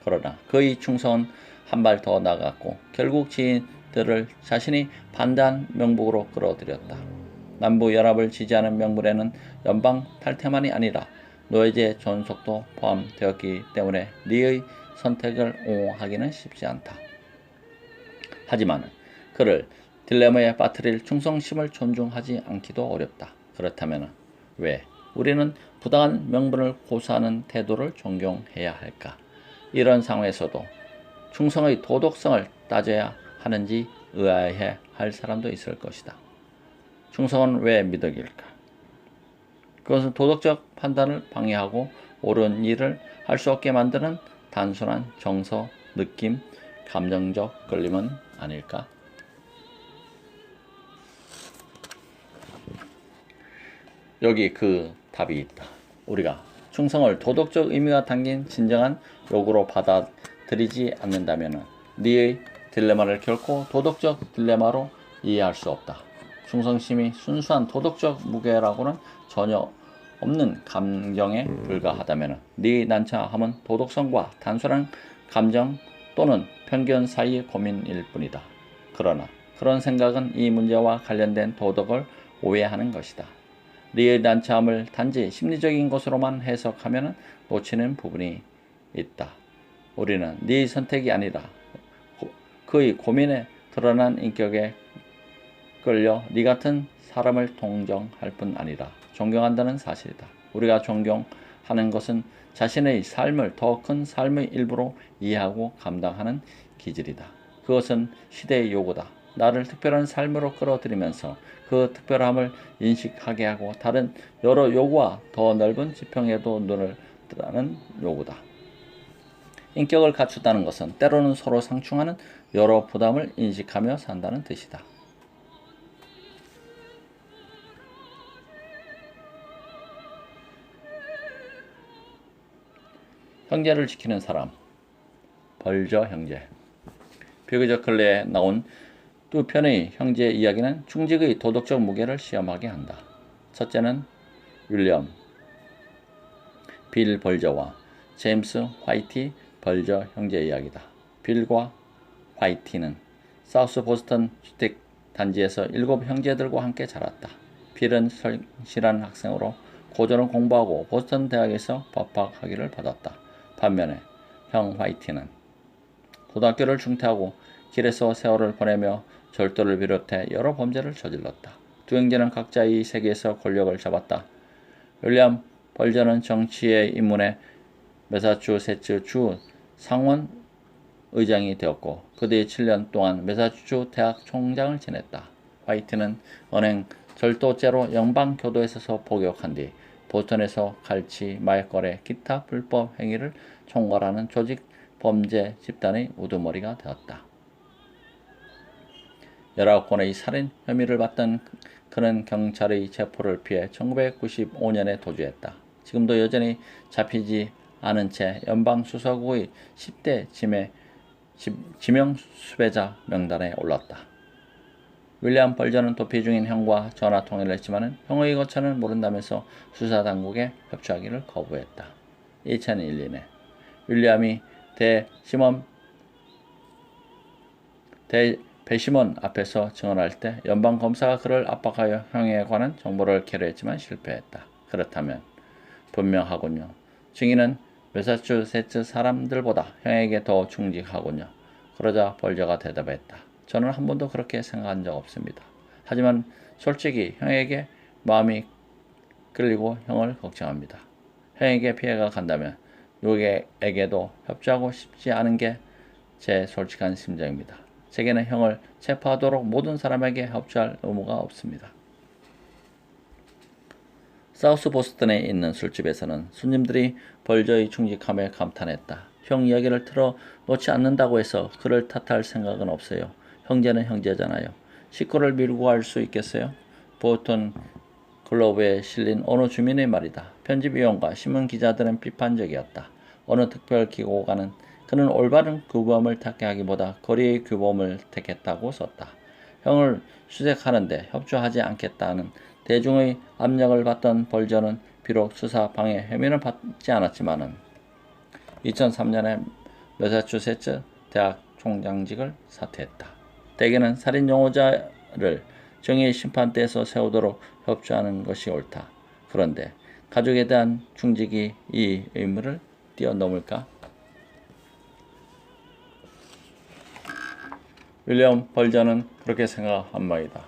그러나 그의 충성은 한 발 더 나아갔고 결국 지인들을 자신이 반대한 명분으로 끌어들였다. 남부연합을 지지하는 명분에는 연방 탈퇴만이 아니라 노예제 존속도 포함되었기 때문에 리의 선택을 옹호하기는 쉽지 않다. 하지만 그를 딜레마에 빠뜨릴 충성심을 존중하지 않기도 어렵다. 그렇다면 왜 우리는 부당한 명분을 고수하는 태도를 존경해야 할까? 이런 상황에서도 충성의 도덕성을 따져야 하는지 의아해 할 사람도 있을 것이다. 충성은 왜 미덕일까? 그것은 도덕적 판단을 방해하고 옳은 일을 할 수 없게 만드는 단순한 정서, 느낌, 감정적 끌림은 아닐까? 여기 그 답이 있다. 우리가 충성을 도덕적 의미가 담긴 진정한 요구로 받아들이지 않는다면 네의 딜레마를 결코 도덕적 딜레마로 이해할 수 없다. 충성심이 순수한 도덕적 무게라고는 전혀 없는 감정에 불과하다면 네 난처함은 도덕성과 단순한 감정 또는 편견 사이의 고민일 뿐이다. 그러나 그런 생각은 이 문제와 관련된 도덕을 오해하는 것이다. 네의 난처함을 단지 심리적인 것으로만 해석하면 놓치는 부분이 있다. 우리는 네 선택이 아니라 그의 고민에 드러난 인격에 끌려 네 같은 사람을 동정할 뿐 아니라 존경한다는 사실이다. 우리가 존경하는 것은 자신의 삶을 더 큰 삶의 일부로 이해하고 감당하는 기질이다. 그것은 시대의 요구다. 나를 특별한 삶으로 끌어들이면서 그 특별함을 인식하게 하고 다른 여러 요구와 더 넓은 지평에도 눈을 뜨라는 요구다. 인격을 갖춘다는 것은 때로는 서로 상충하는 여러 부담을 인식하며 산다는 뜻이다. 형제를 지키는 사람, 벌저 형제. 비교적 근래에 나온 두 편의 형제 이야기는 충직의 도덕적 무게를 시험하게 한다. 첫째는 윌리엄 빌 벌저와 제임스 화이티 벌저 형제 이야기다. 빌과 화이티는 사우스 보스턴 주택 단지에서 7 형제들과 함께 자랐다. 빌은 성실한 학생으로 고전을 공부하고 보스턴 대학에서 법학학위를 받았다. 반면에 형 화이티는 고등학교를 중퇴하고 길에서 세월을 보내며 절도를 비롯해 여러 범죄를 저질렀다. 두 형제는 각자 이 세계에서 권력을 잡았다. 윌리엄 벌저는 정치에 입문해 매사추세츠 주 상원 의장이 되었고 그 뒤 7년 동안 매사추세츠 대학 총장을 지냈다. 화이트는 은행 절도죄로 연방교도소에서 복역한 뒤 보스턴에서 갈치, 마약거래, 기타 불법 행위를 총괄하는 조직 범죄 집단의 우두머리가 되었다. 19건의 살인 혐의를 받던 그는 경찰의 체포를 피해 1995년에 도주했다. 지금도 여전히 잡히지 않은 채 연방수사국의 10대 지명 수배자 명단에 올랐다. 윌리엄 벌저는 도피 중인 형과 전화 통화를 했지만 형의 거처를 모른다면서 수사당국에 협조하기를 거부했다. 2001년에 윌리엄이 배심원 앞에서 증언할 때 연방검사가 그를 압박하여 형에 관한 정보를 캐려했지만 실패했다. 그렇다면 분명하군요. 증인은 매사추세츠 사람들보다 형에게 더 충직하군요. 그러자 벌저가 대답했다. 저는 한 번도 그렇게 생각한 적 없습니다. 하지만 솔직히 형에게 마음이 끌리고 형을 걱정합니다. 형에게 피해가 간다면 누구에게도 협조하고 싶지 않은 게 제 솔직한 심정입니다. 제게는 형을 체포하도록 모든 사람에게 협조할 의무가 없습니다. 사우스 보스턴에 있는 술집에서는 손님들이 벌저의 충직함에 감탄했다. 형 이야기를 틀어 놓지 않는다고 해서 그를 탓할 생각은 없어요. 형제는 형제잖아요. 식구를 밀고 갈 수 있겠어요? 보스턴 글로브에 실린 어느 주민의 말이다. 편집위원과 신문기자들은 비판적이었다. 어느 특별기고가는 그는 올바른 규범을 택하기보다 거리의 규범을 택했다고 썼다. 형을 수색하는데 협조하지 않겠다는 대중의 압력을 받던 벌저는 비록 수사 방해 혐의는 받지 않았지만 2003년에 매사추세츠 대학 총장직을 사퇴했다. 대개는 살인 용의자를 정의의 심판대에서 세우도록 협조하는 것이 옳다. 그런데 가족에 대한 충직이 이 의무를 뛰어넘을까? 윌리엄 벌저는 그렇게 생각한 모양이다.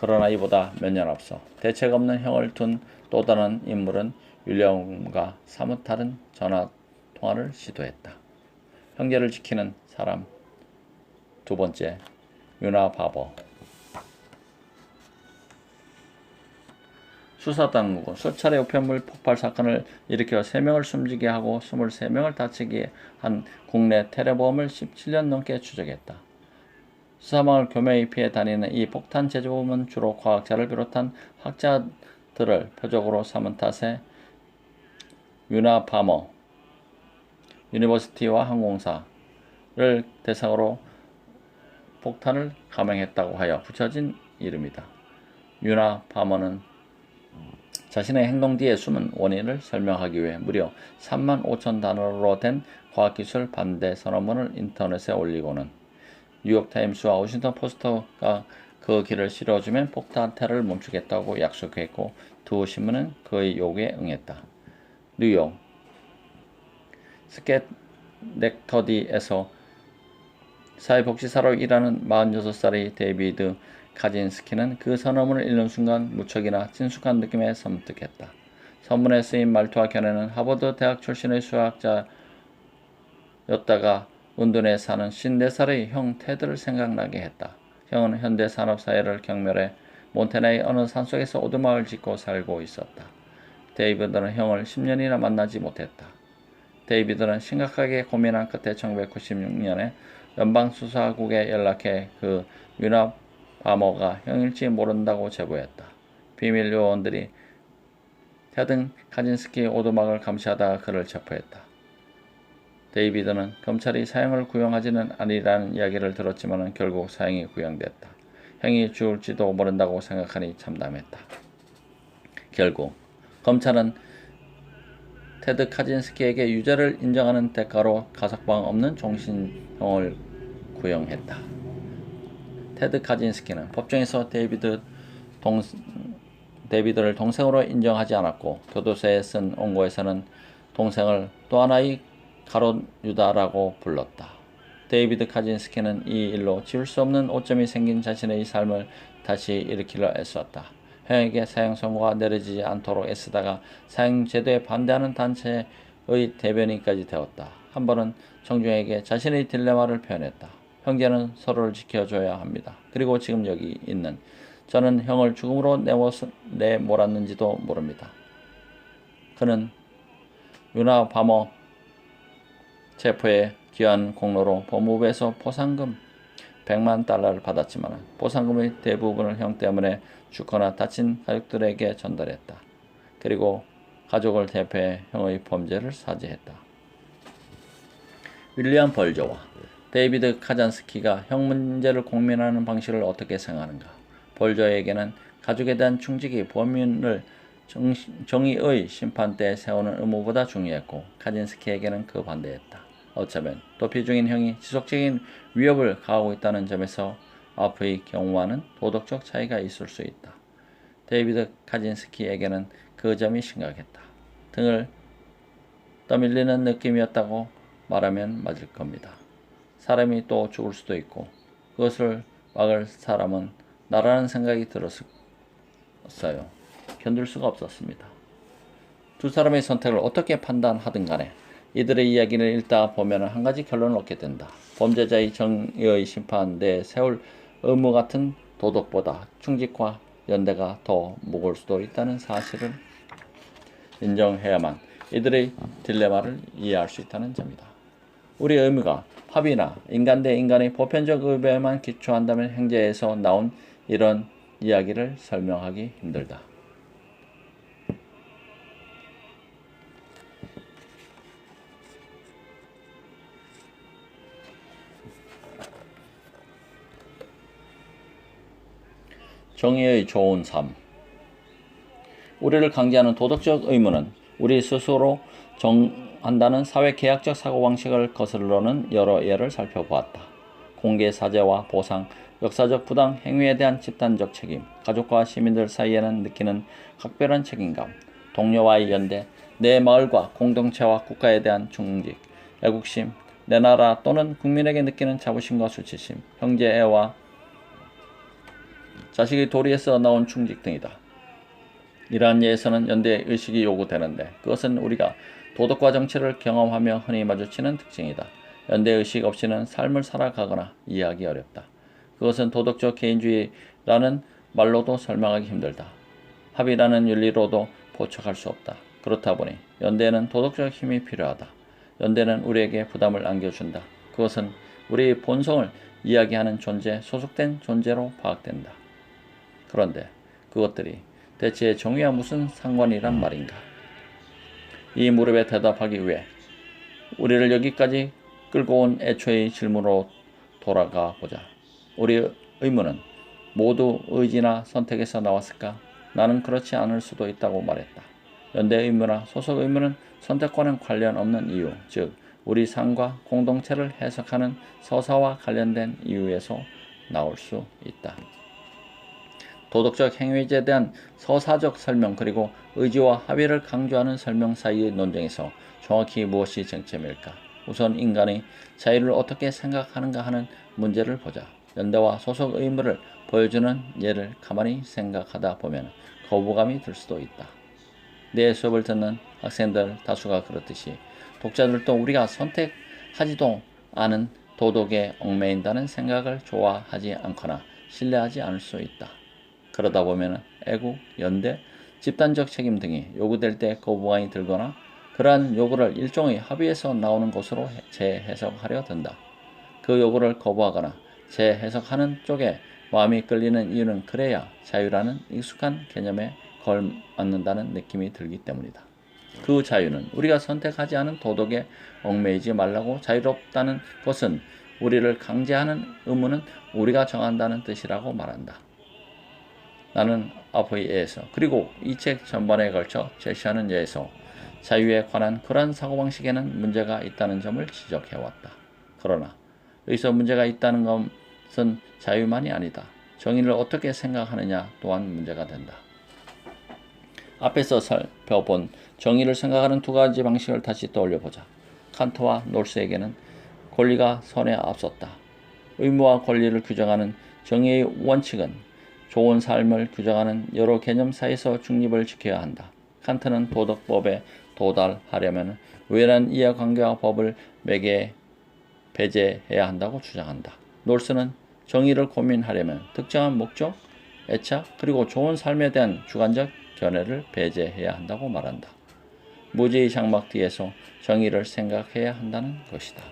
그러나 이보다 몇 년 앞서 대책 없는 형을 둔 또 다른 인물은 윌리엄과 사뭇 다른 전화 통화를 시도했다. 형제를 지키는 사람 두 번째, 유나 바버. 수사당국은 수차례 우편물 폭발 사건을 일으켜 3명을 숨지게 하고 23명을 다치게 한 국내 테러범을 17년 넘게 추적했다. 수사망을 교묘히 피해 다니는 이 폭탄 제조범은 주로 과학자를 비롯한 학자들을 표적으로 삼은 탓에 유나 파머 유니버시티와 항공사를 대상으로 폭탄을 감행했다고 하여 붙여진 이름이다. 유나 파머는 자신의 행동 뒤에 숨은 원인을 설명하기 위해 무려 35,000단어로 된 과학기술 반대 선언문을 인터넷에 올리고는 뉴욕타임스와 워싱턴 포스트가 그 길을 실어주면 폭탄 테러를 멈추겠다고 약속했고 두 신문은 그의 요구에 응했다. 뉴욕 스캐넥터디에서 사회복지사로 일하는 46살의 데이비드 카진스키는 그 선언문을 읽는 순간 무척이나 친숙한 느낌에 섬뜩했다. 선문에 쓰인 말투와 견해는 하버드 대학 출신의 수학자였다가 런던에 사는 54살의 형 테드를 생각나게 했다. 형은 현대 산업사회를 경멸해 몬테나의 어느 산속에서 오두막을 짓고 살고 있었다. 데이비드는 형을 10년이나 만나지 못했다. 데이비드는 심각하게 고민한 끝에 1996년에 연방수사국에 연락해 그 유나 파머가 형일지 모른다고 제보했다. 비밀 요원들이 테드 카진스키 오두막을 감시하다가 그를 체포했다. 데이비드는 검찰이 사형을 구형하지는 아니라는 이야기를 들었지만 결국 사형이 구형됐다. 형이 죽을지도 모른다고 생각하니 참담했다. 결국 검찰은 테드 카진스키에게 유죄를 인정하는 대가로 가석방 없는 종신형을 구형했다. 테드 카진스키는 법정에서 데이비드를 동생으로 인정하지 않았고 교도소에 쓴 원고에서는 동생을 또 하나의 가롯 유다라고 불렀다. 데이비드 카진스키는 이 일로 지울 수 없는 오점이 생긴 자신의 삶을 다시 일으키려 애썼다. 형에게 사형 선고가 내려지지 않도록 애쓰다가 사형 제도에 반대하는 단체의 대변인까지 되었다. 한 번은 청중에게 자신의 딜레마를 표현했다. 형제는 서로를 지켜줘야 합니다. 그리고 지금 여기 있는 저는 형을 죽음으로 내몰았는지도 모릅니다. 그는 유나 파머 체포에 기여한 공로로 법무부에서 보상금 100만 달러를 받았지만 보상금의 대부분을 형 때문에 죽거나 다친 가족들에게 전달했다. 그리고 가족을 대표해 형의 범죄를 사죄했다. 윌리엄 벌저와 데이비드 카잔스키가 형 문제를 고민하는 방식을 어떻게 생각하는가? 벌저에게는 가족에 대한 충직이 범인을 정의의 심판대에 세우는 의무보다 중요했고 카진스키에게는 그 반대했다. 어쩌면 도피 중인 형이 지속적인 위협을 가하고 있다는 점에서 아프의 경우와는 도덕적 차이가 있을 수 있다. 데이비드 카진스키에게는 그 점이 심각했다. 등을 떠밀리는 느낌이었다고 말하면 맞을 겁니다. 사람이 또 죽을 수도 있고 그것을 막을 사람은 나라는 생각이 들었어요. 견딜 수가 없었습니다. 두 사람의 선택을 어떻게 판단하든 간에 이들의 이야기를 읽다 보면 한 가지 결론을 얻게 된다. 범죄자의 정의의 심판대에 세울 의무 같은 도덕보다 충직과 연대가 더 무거울 수도 있다는 사실을 인정해야만 이들의 딜레마를 이해할 수 있다는 점이다. 우리의 의무가 합의나 인간 대 인간의 보편적 의배에만 기초한다면 행제에서 나온 이런 이야기를 설명하기 힘들다. 정의의 좋은 삶. 우리를 강제하는 도덕적 의무는 우리 스스로 정한다는 사회계약적 사고방식을 거슬러는 여러 예를 살펴보았다. 공개 사죄와 보상, 역사적 부당 행위에 대한 집단적 책임, 가족과 시민들 사이에는 느끼는 각별한 책임감, 동료와의 연대, 내 마을과 공동체와 국가에 대한 충직, 애국심, 내 나라 또는 국민에게 느끼는 자부심과 수치심, 형제애와 자식의 도리에서 나온 충직 등이다. 이러한 예에서는 연대의식이 요구되는데 그것은 우리가 도덕과 정치를 경험하며 흔히 마주치는 특징이다. 연대의식 없이는 삶을 살아가거나 이해하기 어렵다. 그것은 도덕적 개인주의라는 말로도 설명하기 힘들다. 합의라는 윤리로도 포착할 수 없다. 그렇다 보니 연대에는 도덕적 힘이 필요하다. 연대는 우리에게 부담을 안겨준다. 그것은 우리의 본성을 이야기하는 존재에 소속된 존재로 파악된다. 그런데 그것들이 대체 정의와 무슨 상관이란 말인가? 이 무릎에 대답하기 위해 우리를 여기까지 끌고 온 애초의 질문으로 돌아가 보자. 우리의 의문은 모두 의지나 선택에서 나왔을까? 나는 그렇지 않을 수도 있다고 말했다. 연대 의무나 소속 의무는 선택과는 관련 없는 이유, 즉 우리 삶과 공동체를 해석하는 서사와 관련된 이유에서 나올 수 있다. 도덕적 행위에 대한 서사적 설명 그리고 의지와 합의를 강조하는 설명 사이의 논쟁에서 정확히 무엇이 쟁점일까? 우선 인간이 자유를 어떻게 생각하는가 하는 문제를 보자. 연대와 소속 의무를 보여주는 예를 가만히 생각하다 보면 거부감이 들 수도 있다. 내 수업을 듣는 학생들 다수가 그렇듯이 독자들도 우리가 선택하지도 않은 도덕에 얽매인다는 생각을 좋아하지 않거나 신뢰하지 않을 수 있다. 그러다 보면 애국, 연대, 집단적 책임 등이 요구될 때 거부감이 들거나 그러한 요구를 일종의 합의에서 나오는 것으로 재해석하려 든다. 그 요구를 거부하거나 재해석하는 쪽에 마음이 끌리는 이유는 그래야 자유라는 익숙한 개념에 걸맞는다는 느낌이 들기 때문이다. 그 자유는 우리가 선택하지 않은 도덕에 얽매이지 말라고 자유롭다는 것은 우리를 강제하는 의무는 우리가 정한다는 뜻이라고 말한다. 나는 앞의 예에서 그리고 이 책 전반에 걸쳐 제시하는 예에서 자유에 관한 그러한 사고방식에는 문제가 있다는 점을 지적해왔다. 그러나 여기서 문제가 있다는 것은 자유만이 아니다. 정의를 어떻게 생각하느냐 또한 문제가 된다. 앞에서 살펴본 정의를 생각하는 두 가지 방식을 다시 떠올려보자. 칸트와 놀스에게는 권리가 선에 앞섰다. 의무와 권리를 규정하는 정의의 원칙은 좋은 삶을 규정하는 여러 개념 사이에서 중립을 지켜야 한다. 칸트는 도덕법에 도달하려면 우연한 이해관계와 법을 배제해야 한다고 주장한다. 놀스는 정의를 고민하려면 특정한 목적, 애착, 그리고 좋은 삶에 대한 주관적 견해를 배제해야 한다고 말한다. 무지의 장막 뒤에서 정의를 생각해야 한다는 것이다.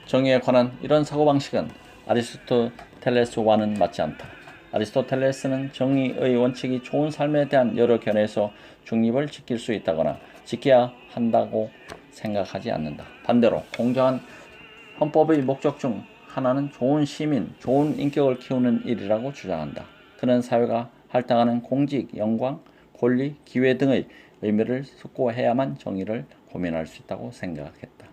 정의에 관한 이런 사고방식은 아리스토텔레스와는 맞지 않다. 아리스토텔레스는 정의의 원칙이 좋은 삶에 대한 여러 견해에서 중립을 지킬 수 있다거나 지켜야 한다고 생각하지 않는다. 반대로 공정한 헌법의 목적 중 하나는 좋은 시민, 좋은 인격을 키우는 일이라고 주장한다. 그는 사회가 할당하는 공직, 영광, 권리, 기회 등의 의미를 숙고해야만 정의를 고민할 수 있다고 생각했다.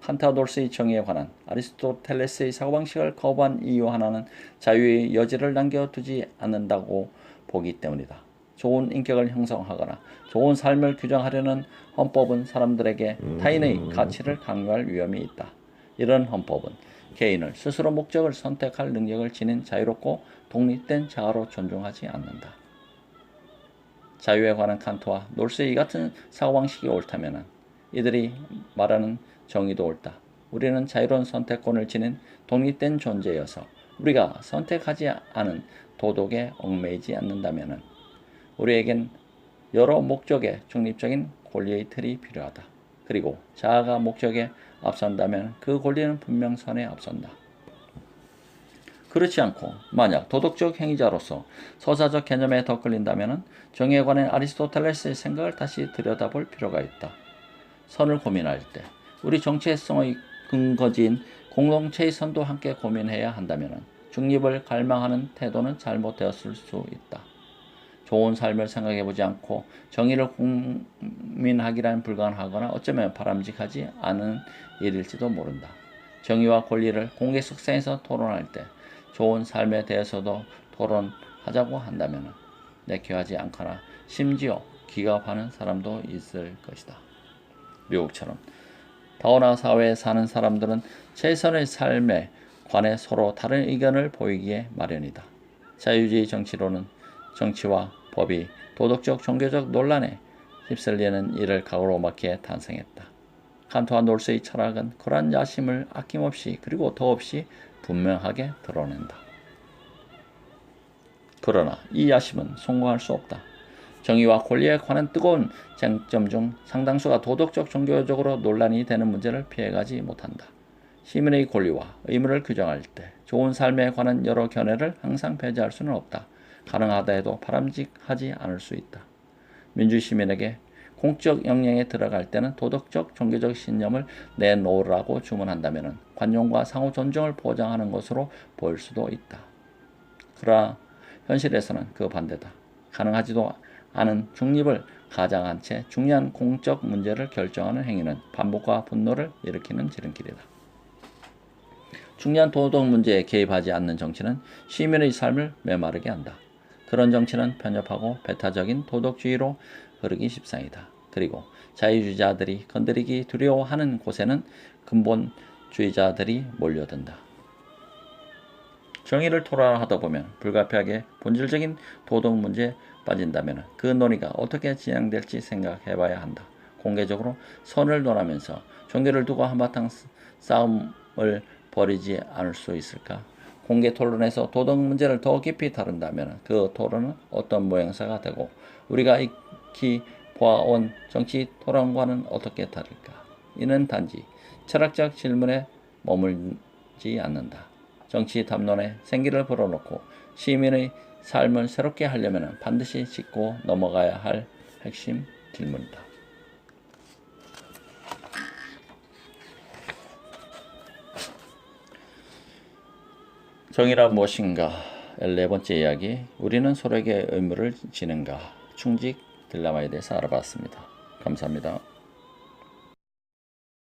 칸트와 놀스의 정의에 관한 아리스토텔레스의 사고방식을 거부한 이유 하나는 자유의 여지를 남겨두지 않는다고 보기 때문이다. 좋은 인격을 형성하거나 좋은 삶을 규정하려는 헌법은 사람들에게 타인의 가치를 강요할 위험이 있다. 이런 헌법은 개인을 스스로 목적을 선택할 능력을 지닌 자유롭고 독립된 자아로 존중하지 않는다. 자유에 관한 칸트와 놀스의 이 같은 사고방식이 옳다면 이들이 말하는 정의도 옳다. 우리는 자유로운 선택권을 지닌 독립된 존재여서 우리가 선택하지 않은 도덕에 얽매이지 않는다면 우리에겐 여러 목적의 중립적인 권리의 틀이 필요하다. 그리고 자아가 목적에 앞선다면 그 권리는 분명 선에 앞선다. 그렇지 않고 만약 도덕적 행위자로서 서사적 개념에 더 끌린다면 정의에 관한 아리스토텔레스의 생각을 다시 들여다볼 필요가 있다. 선을 고민할 때 우리 정체성의 근거지인 공동체의 선도 함께 고민해야 한다면 중립을 갈망하는 태도는 잘못되었을 수 있다. 좋은 삶을 생각해보지 않고 정의를 고민하기란 불가능하거나 어쩌면 바람직하지 않은 일일지도 모른다. 정의와 권리를 공개 석상에서 토론할 때 좋은 삶에 대해서도 토론하자고 한다면 내키하지 않거나 심지어 기겁하는 사람도 있을 것이다. 미국처럼 다원화 사회에 사는 사람들은 최선의 삶에 관해 서로 다른 의견을 보이기에 마련이다. 자유주의 정치로는 정치와 법이 도덕적 종교적 논란에 휩쓸리는 일을 가로막기에 탄생했다. 칸트와 놀스의 철학은 그러한 야심을 아낌없이 그리고 더없이 분명하게 드러낸다. 그러나 이 야심은 성공할 수 없다. 정의와 권리에 관한 뜨거운 쟁점 중 상당수가 도덕적 종교적으로 논란이 되는 문제를 피해가지 못한다. 시민의 권리와 의무를 규정할 때 좋은 삶에 관한 여러 견해를 항상 배제할 수는 없다. 가능하다 해도 바람직하지 않을 수 있다. 민주시민에게 공적 영역에 들어갈 때는 도덕적 종교적 신념을 내놓으라고 주문한다면 관용과 상호 존중을 보장하는 것으로 보일 수도 있다. 그러나 현실에서는 그 반대다. 가능하지도 않은 중립을 가장한 채 중요한 공적 문제를 결정하는 행위는 반복과 분노를 일으키는 지름길이다. 중요한 도덕 문제에 개입하지 않는 정치는 시민의 삶을 메마르게 한다. 그런 정치는 편협하고 배타적인 도덕주의로 흐르기 십상이다. 그리고 자유주의자들이 건드리기 두려워하는 곳에는 근본주의자들이 몰려든다. 정의를 토론하다 보면 불가피하게 본질적인 도덕 문제에 빠진다면 그 논의가 어떻게 진행될지 생각해봐야 한다. 공개적으로 선을 논하면서 종교를 두고 한바탕 싸움을 벌이지 않을 수 있을까? 공개 토론에서 도덕 문제를 더 깊이 다룬다면 그 토론은 어떤 모양새가 되고 우리가 익히 보아온 정치 토론과는 어떻게 다를까? 이는 단지 철학적 질문에 머물지 않는다. 정치 담론에 생기를 불어넣고 시민의 삶을 새롭게 하려면 반드시 짚고 넘어가야 할 핵심 질문이다. 정의란 무엇인가? 14번째 이야기, 우리는 서로에게 의무를 지는가? 충직 딜레마에 대해서 알아봤습니다. 감사합니다.